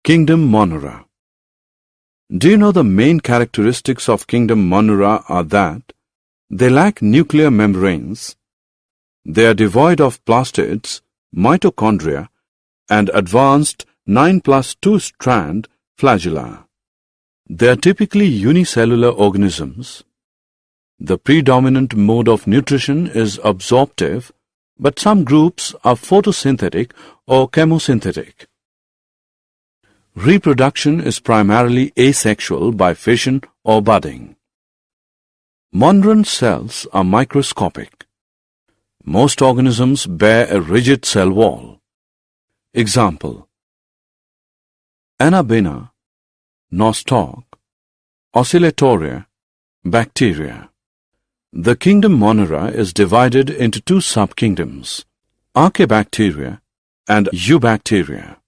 Kingdom Monera. Do you know the main characteristics of Kingdom Monera are that they lack nuclear membranes, they are devoid of plastids, mitochondria, and advanced 9+2 strand flagella. They are typically unicellular organisms. The predominant mode of nutrition is absorptive, but some groups are photosynthetic or chemosynthetic. Reproduction is primarily asexual by fission or budding. Moneran cells are microscopic. Most organisms bear a rigid cell wall. Example: Anabaena, nostoc, oscillatoria, bacteria. The kingdom Monera is divided into two subkingdoms, Archaebacteria and Eubacteria.